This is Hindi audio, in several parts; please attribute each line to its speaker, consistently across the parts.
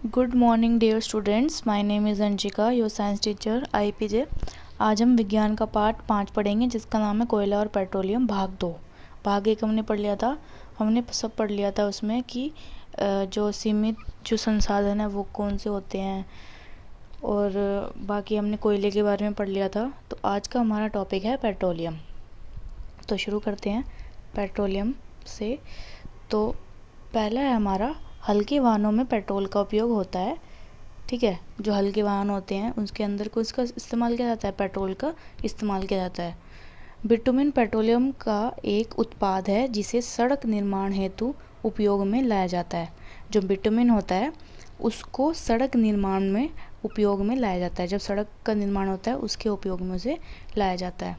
Speaker 1: Good morning dear students, my name is Anshika, your science teacher IPJ। आज हम विज्ञान का पार्ट 5 पढ़ेंगे जिसका नाम है कोयला और पेट्रोलियम भाग 2। भाग 1 हमने पढ़ लिया था। हमने सब पढ़ लिया था उसमें कि जो सीमित जो संसाधन है वो कौन से होते हैं, और बाकी हमने कोयले के बारे में पढ़ लिया था। तो आज का हमारा टॉपिक है पेट्रोलियम। तो शुरू करते हैं पेट्रोलियम से। तो पहला है हमारा, हल्के वाहनों में पेट्रोल का उपयोग होता है। ठीक है, जो हल्के वाहन होते हैं उसके अंदर को इसका इस्तेमाल किया जाता है, पेट्रोल का इस्तेमाल किया जाता है। बिटुमेन पेट्रोलियम का एक उत्पाद है जिसे सड़क निर्माण हेतु उपयोग में लाया जाता है। जो बिटुमेन होता है उसको सड़क निर्माण में उपयोग में लाया जाता है। जब सड़क का निर्माण होता है उसके उपयोग में उसे लाया जाता है।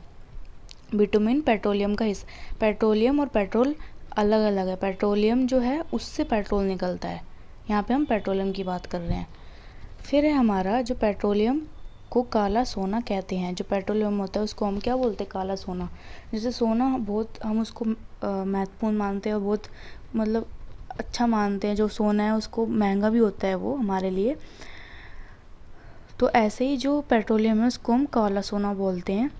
Speaker 1: बिटुमेन पेट्रोलियम का हिस्सा। पेट्रोलियम और पेट्रोल अलग अलग है। पेट्रोलियम जो है उससे पेट्रोल निकलता है, यहाँ पे हम पेट्रोलियम की बात कर रहे हैं। फिर है हमारा, जो पेट्रोलियम को काला सोना कहते हैं। जो पेट्रोलियम होता है उसको हम क्या बोलते हैं? काला सोना। जैसे सोना बहुत हम उसको महत्वपूर्ण मानते हैं और बहुत मतलब अच्छा मानते हैं। जो सोना है उसको महंगा भी होता है वो हमारे लिए। तो ऐसे ही जो पेट्रोलियम है उसको हम काला सोना बोलते हैं।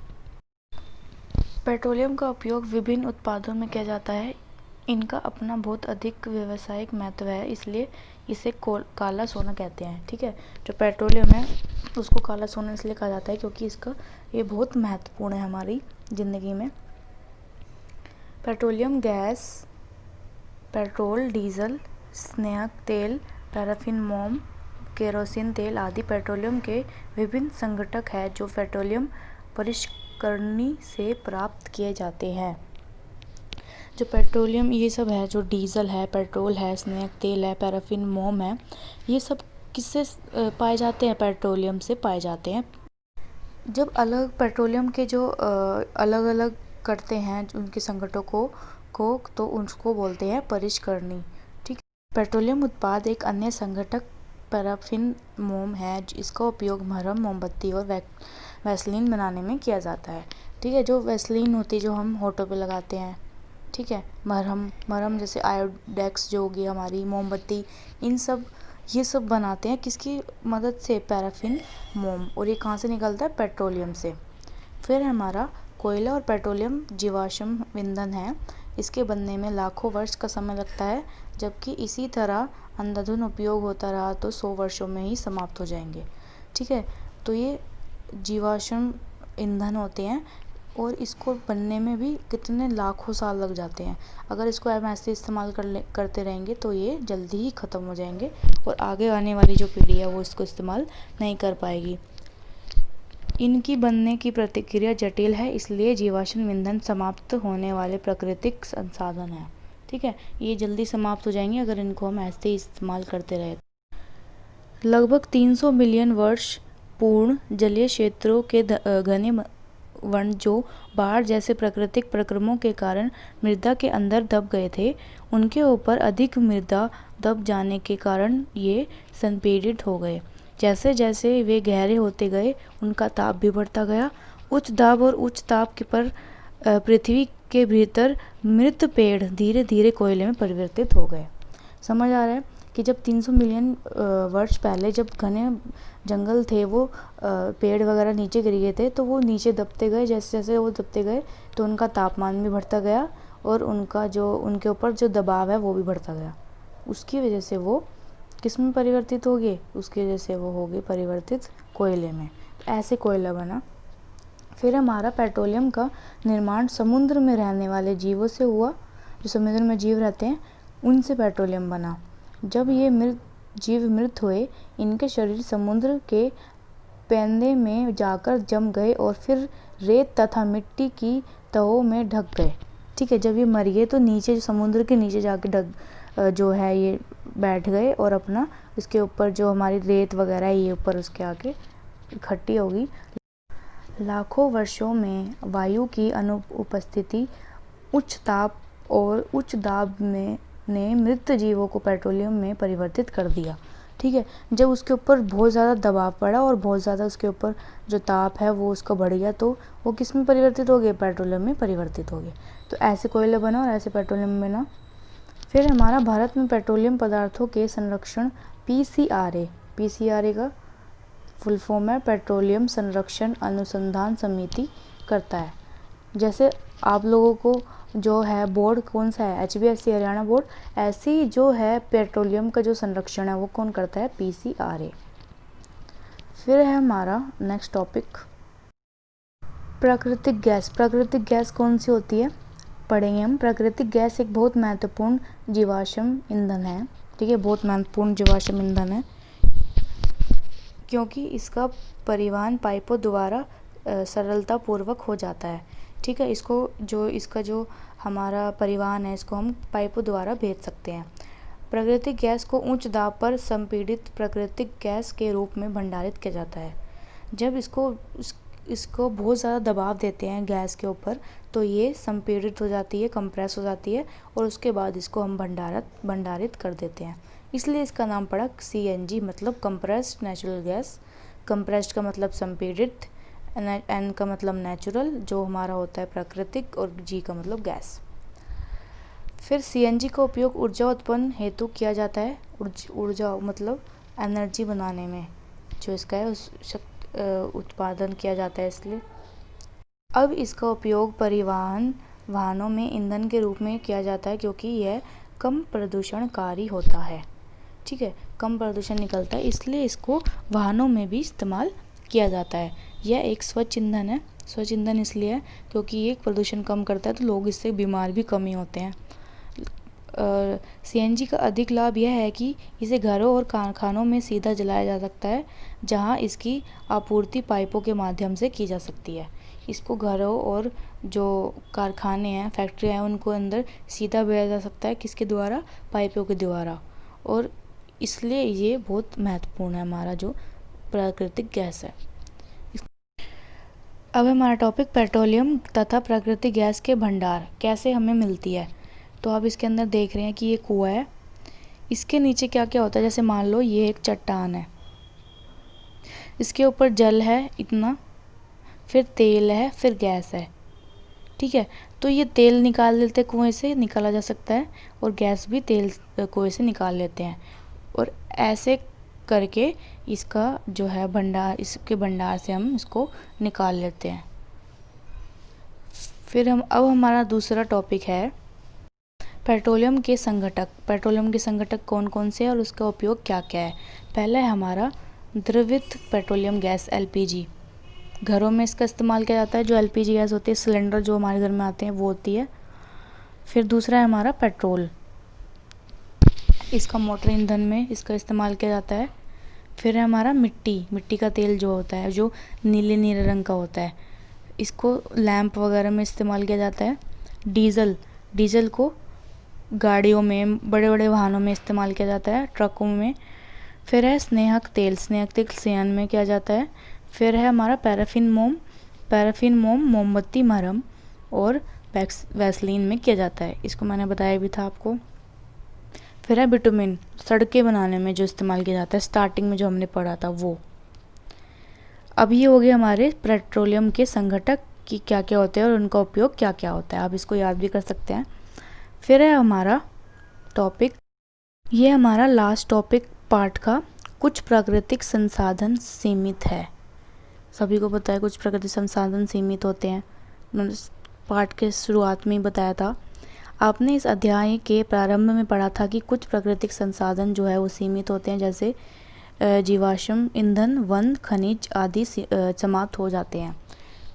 Speaker 1: पेट्रोलियम का उपयोग विभिन्न उत्पादों में किया जाता है। इनका अपना बहुत अधिक व्यावसायिक महत्व है, इसलिए इसे काला सोना कहते हैं। ठीक है, जो पेट्रोलियम है उसको काला सोना इसलिए कहा जाता है क्योंकि इसका ये बहुत महत्वपूर्ण है हमारी ज़िंदगी में। पेट्रोलियम गैस, पेट्रोल, डीजल, स्नेहक तेल, पैराफिन, मोम, केरोसिन तेल आदि पेट्रोलियम के विभिन्न संघटक हैं जो पेट्रोलियम परिष्करणी से प्राप्त किए जाते हैं। जो पेट्रोलियम ये सब है, जो डीजल है, पेट्रोल है, स्नेहक तेल है, पैराफिन, मोम है, ये सब किससे पाए जाते हैं? पेट्रोलियम से पाए जाते हैं। जब अलग पेट्रोलियम के जो अलग अलग करते हैं उनके संगठनों को तो उसको बोलते हैं परिष्करणी। ठीक है, पेट्रोलियम उत्पाद एक अन्य संघटक पैराफिन मोम है जिसका उपयोग मरहम, मोमबत्ती और वैसलीन बनाने में किया जाता है। ठीक है, जो वैसलीन होती है जो हम होठों पे लगाते हैं। ठीक है, मरहम जैसे आयोडेक्स जो होगी हमारी, मोमबत्ती, ये सब बनाते हैं किसकी मदद से? पैराफिन मोम। और ये कहाँ से निकलता है? पेट्रोलियम से। फिर हमारा कोयला और पेट्रोलियम जीवाश्म ईंधन है। इसके बनने में लाखों वर्ष का समय लगता है, जबकि इसी तरह अंधाधुंध उपयोग होता रहा तो 100 वर्षों में ही समाप्त हो जाएंगे। ठीक है, तो ये जीवाश्म ईंधन होते हैं और इसको बनने में भी कितने लाखों साल लग जाते हैं। अगर इसको हम ऐसे इस्तेमाल करते रहेंगे तो ये जल्दी ही ख़त्म हो जाएंगे और आगे आने वाली जो पीढ़ी है वो इसको इस्तेमाल नहीं कर पाएगी। इनकी बनने की प्रक्रिया जटिल है, इसलिए जीवाश्म ईंधन समाप्त होने वाले प्राकृतिक संसाधन है। ठीक है, ये जल्दी समाप्त हो जाएंगे अगर इनको हम ऐसे ही इस्तेमाल करते रहे। लगभग 300 मिलियन वर्ष पूर्ण जलीय क्षेत्रों के घने वर्ण जो बाढ़ जैसे प्राकृतिक प्रक्रमों के कारण मृदा के अंदर दब गए थे, उनके ऊपर अधिक मृदा दब जाने के कारण ये संपीड़ित हो गए। जैसे जैसे वे गहरे होते गए उनका ताप भी बढ़ता गया। उच्च दाब और उच्च ताप के पर पृथ्वी के भीतर मृत पेड़ धीरे धीरे कोयले में परिवर्तित हो गए। समझ आ रहा है कि जब 300 मिलियन वर्ष पहले जब घने जंगल थे वो पेड़ वगैरह नीचे गिर गए थे, तो वो नीचे दबते गए। जैसे जैसे वो दबते गए तो उनका तापमान भी बढ़ता गया और उनके ऊपर जो दबाव है वो भी बढ़ता गया। उसकी वजह से वो किस में परिवर्तित हो गए? उसकी वजह से वो हो गए परिवर्तित कोयले में। ऐसे कोयला बना। फिर हमारा पेट्रोलियम का निर्माण समुद्र में रहने वाले जीवों से हुआ। जो समुद्र में जीव रहते हैं उनसे पेट्रोलियम बना। जब ये जीव मृत हुए, इनके शरीर समुद्र के पैंदे में जाकर जम गए और फिर रेत तथा मिट्टी की तहों में ढक गए। ठीक है, जब ये मर गए तो नीचे समुद्र के नीचे जाके जो है ये बैठ गए और अपना इसके ऊपर जो हमारी रेत वगैरह है ये ऊपर उसके आके इकट्ठी होगी। लाखों वर्षों में वायु की अनुपस्थिति, उच्च ताप और उच्च दाब ने मृत जीवों को पेट्रोलियम में परिवर्तित कर दिया। ठीक है, जब उसके ऊपर बहुत ज़्यादा दबाव पड़ा और बहुत ज़्यादा उसके ऊपर जो ताप है वो उसका बढ़ गया तो वो किस में परिवर्तित हो गए? पेट्रोलियम में परिवर्तित हो गए। तो ऐसे कोयला बना और ऐसे पेट्रोलियम बना। फिर हमारा भारत में पेट्रोलियम पदार्थों के संरक्षण PCRA, PCRA का फुल फॉर्म है पेट्रोलियम संरक्षण अनुसंधान समिति करता है। जैसे आप लोगों को जो है बोर्ड कौन सा है, HBSC हरियाणा बोर्ड, ऐसी जो है पेट्रोलियम का जो संरक्षण है वो कौन करता है, PCRA। फिर है हमारा नेक्स्ट टॉपिक प्राकृतिक गैस। प्राकृतिक गैस कौन सी होती है पढ़ेंगे हम। प्राकृतिक गैस एक बहुत महत्वपूर्ण जीवाश्म ईंधन है, ठीक है, बहुत महत्वपूर्ण जीवाश्म ईंधन है क्योंकि इसका परिवहन पाइपों द्वारा सरलता पूर्वक हो जाता है, ठीक है। इसका जो हमारा परिवहन है इसको हम पाइपों द्वारा भेज सकते हैं। प्राकृतिक गैस को उच्च दाब पर संपीड़ित प्राकृतिक गैस के रूप में भंडारित किया जाता है। जब इसको बहुत ज़्यादा दबाव देते हैं गैस के ऊपर तो ये संपीड़ित हो जाती है, कंप्रेस हो जाती है और उसके बाद इसको हम भंडारित कर देते हैं। इसलिए इसका नाम पड़ा CNG, मतलब कंप्रेस्ड नेचुरल गैस। कंप्रेस्ड का मतलब संपीड़ित, N का मतलब नेचुरल जो हमारा होता है प्राकृतिक, और G का मतलब गैस। फिर CNG का उपयोग ऊर्जा उत्पन्न हेतु किया जाता है। ऊर्जा मतलब एनर्जी बनाने में जो इसका है उस उत्पादन किया जाता है इसलिए। अब इसका उपयोग परिवहन वाहनों में ईंधन के रूप में किया जाता है क्योंकि यह कम प्रदूषणकारी होता है, ठीक है, कम प्रदूषण निकलता है, इसलिए इसको वाहनों में भी इस्तेमाल किया जाता है। यह एक स्वच्छ ईंधन है। स्वच्छ ईंधन इसलिए है क्योंकि ये प्रदूषण कम करता है तो लोग इससे बीमार भी कम ही होते हैं। CNG का अधिक लाभ यह है कि इसे घरों और कारखानों में सीधा जलाया जा सकता है जहां इसकी आपूर्ति पाइपों के माध्यम से की जा सकती है। इसको घरों और जो कारखाने हैं, फैक्ट्रियाँ हैं, उनको अंदर सीधा भेजा जा सकता है, किसके द्वारा, पाइपों के द्वारा, और इसलिए ये बहुत महत्वपूर्ण है हमारा जो प्राकृतिक गैस है। अब हमारा टॉपिक पेट्रोलियम तथा प्राकृतिक गैस के भंडार कैसे हमें मिलती है। तो आप इसके अंदर देख रहे हैं कि ये कुआं है, इसके नीचे क्या क्या होता है, जैसे मान लो ये एक चट्टान है, इसके ऊपर जल है इतना, फिर तेल है, फिर गैस है, ठीक है। तो ये तेल निकाल लेते हैं, कुएं से निकाला जा सकता है, और गैस भी तेल कुएं से निकाल लेते हैं, और ऐसे करके इसका जो है भंडार, इसके भंडार से हम इसको निकाल लेते हैं। फिर अब हमारा दूसरा टॉपिक है पेट्रोलियम के संघटक। पेट्रोलियम के संघटक कौन कौन से हैं और उसका उपयोग क्या क्या है। पहला है हमारा द्रवित पेट्रोलियम गैस, LPG। घरों में इसका इस्तेमाल किया जाता है, जो LPG गैस होती है, सिलेंडर जो हमारे घर में आते हैं वो होती है। फिर दूसरा है हमारा पेट्रोल, इसका मोटर ईंधन में इसका इस्तेमाल किया जाता है। फिर है हमारा मिट्टी का तेल जो होता है, जो नीले रंग का होता है, इसको लैंप वगैरह में इस्तेमाल किया जाता है। डीजल को गाड़ियों में, बड़े बड़े वाहनों में इस्तेमाल किया जाता है, ट्रकों में। फिर है स्नेहक तेल सेयन में किया जाता है। फिर है हमारा पैराफिन मोम मोमबत्ती, मरहम और वैसलीन में किया जाता है, इसको मैंने बताया भी था आपको। फिर है बिटुमिन, सड़कें बनाने में जो इस्तेमाल किया जाता है, स्टार्टिंग में जो हमने पढ़ा था वो। अब ये हो गए हमारे पेट्रोलियम के संघटक कि क्या क्या होते हैं और उनका उपयोग क्या क्या होता है, आप इसको याद भी कर सकते हैं। फिर है हमारा टॉपिक, ये हमारा लास्ट टॉपिक पार्ट का, कुछ प्राकृतिक संसाधन सीमित है। सभी को पता है कुछ प्राकृतिक संसाधन सीमित होते हैं, मैंने पार्ट के शुरुआत में ही बताया था। आपने इस अध्याय के प्रारंभ में पढ़ा था कि कुछ प्राकृतिक संसाधन जो है वो सीमित होते हैं, जैसे जीवाश्म ईंधन, वन, खनिज आदि समाप्त हो जाते हैं।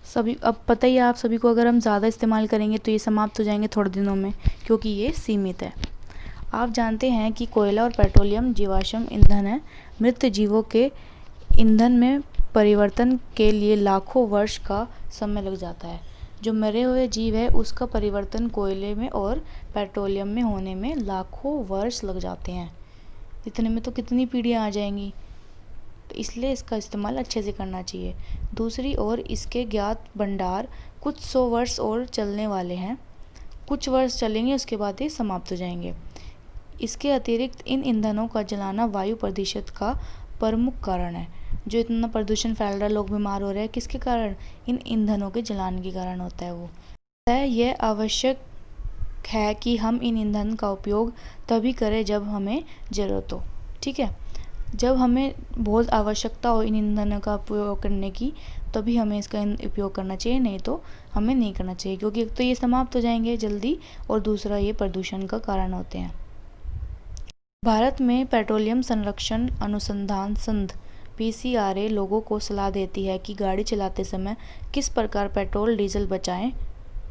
Speaker 1: सभी अब पता ही है आप सभी को, अगर हम ज़्यादा इस्तेमाल करेंगे तो ये समाप्त हो जाएंगे थोड़े दिनों में, क्योंकि ये सीमित है। आप जानते हैं कि कोयला और पेट्रोलियम जीवाश्म ईंधन है। मृत जीवों के ईंधन में परिवर्तन के लिए लाखों वर्ष का समय लग जाता है। जो मरे हुए जीव है उसका परिवर्तन कोयले में और पेट्रोलियम में होने में लाखों वर्ष लग जाते हैं। इतने में तो कितनी पीढ़ियाँ आ जाएंगी, तो इसलिए इसका इस्तेमाल अच्छे से करना चाहिए। दूसरी ओर इसके ज्ञात भंडार कुछ 100 वर्ष और चलने वाले हैं, कुछ वर्ष चलेंगे उसके बाद ये समाप्त हो जाएंगे। इसके अतिरिक्त इन ईंधनों का जलाना वायु प्रदूषण का प्रमुख कारण है। जो इतना प्रदूषण फैल रहा है, लोग बीमार हो रहे हैं, किसके कारण, इन ईंधनों के जलाने के कारण होता है। वो यह आवश्यक है कि हम इन ईंधन का उपयोग तभी करें जब हमें ज़रूरत हो, ठीक है। जब हमें बहुत आवश्यकता हो इन ईंधनों का उपयोग करने की तभी हमें इसका उपयोग करना चाहिए, नहीं तो हमें नहीं करना चाहिए, क्योंकि एक तो ये समाप्त हो जाएंगे जल्दी और दूसरा ये प्रदूषण का कारण होते हैं। भारत में पेट्रोलियम संरक्षण अनुसंधान संघ PCRA लोगों को सलाह देती है कि गाड़ी चलाते समय किस प्रकार पेट्रोल डीजल बचाएं।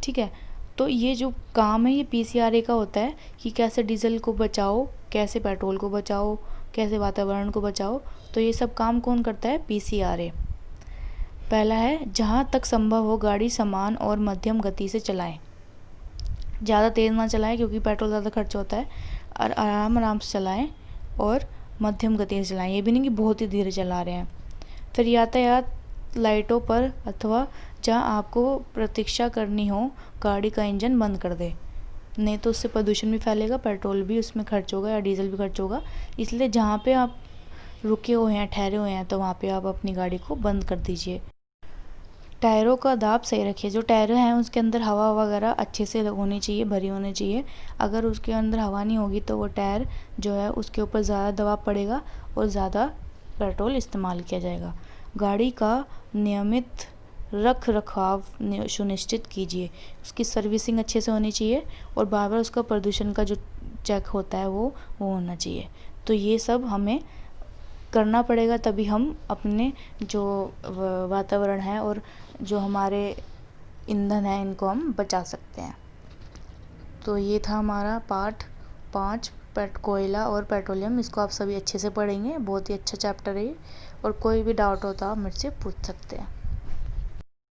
Speaker 1: ठीक है, तो ये जो काम है ये PCRA का होता है कि कैसे डीजल को बचाओ, कैसे पेट्रोल को बचाओ, कैसे वातावरण को बचाओ। तो ये सब काम कौन करता है? PCRA। पहला है, जहाँ तक संभव हो गाड़ी समान और मध्यम गति से चलाएं। ज़्यादा तेज़ ना चलाएं क्योंकि पेट्रोल ज़्यादा खर्च होता है, और आराम आराम से चलाएं और मध्यम गति से चलाएं, ये भी नहीं कि बहुत ही धीरे चला रहे हैं। फिर यातायात लाइटों पर अथवा जहाँ आपको प्रतीक्षा करनी हो गाड़ी का इंजन बंद कर दे, नहीं तो उससे प्रदूषण भी फैलेगा, पेट्रोल भी उसमें खर्च होगा या डीजल भी खर्च होगा। इसलिए जहाँ पे आप रुके हुए हैं, ठहरे हुए हैं, तो वहाँ पे आप अपनी गाड़ी को बंद कर दीजिए। टायरों का दाब सही रखिए। जो टायर हैं उसके अंदर हवा वगैरह अच्छे से होनी चाहिए, भरी होनी चाहिए। अगर उसके अंदर हवा नहीं होगी तो वो टायर जो है उसके ऊपर ज़्यादा दबाव पड़ेगा और ज़्यादा पेट्रोल इस्तेमाल किया जाएगा। गाड़ी का नियमित रख रखाव सुनिश्चित कीजिए। उसकी सर्विसिंग अच्छे से होनी चाहिए और बार बार उसका प्रदूषण का जो चेक होता है वो होना चाहिए। तो ये सब हमें करना पड़ेगा, तभी हम अपने जो वातावरण है और जो हमारे ईंधन है इनको हम बचा सकते हैं। तो ये था हमारा पार्ट 5 कोयला और पेट्रोलियम। इसको आप सभी अच्छे से पढ़ेंगे, बहुत ही अच्छा चैप्टर है ये, और कोई भी डाउट हो तो आप मुझसे पूछ सकते हैं।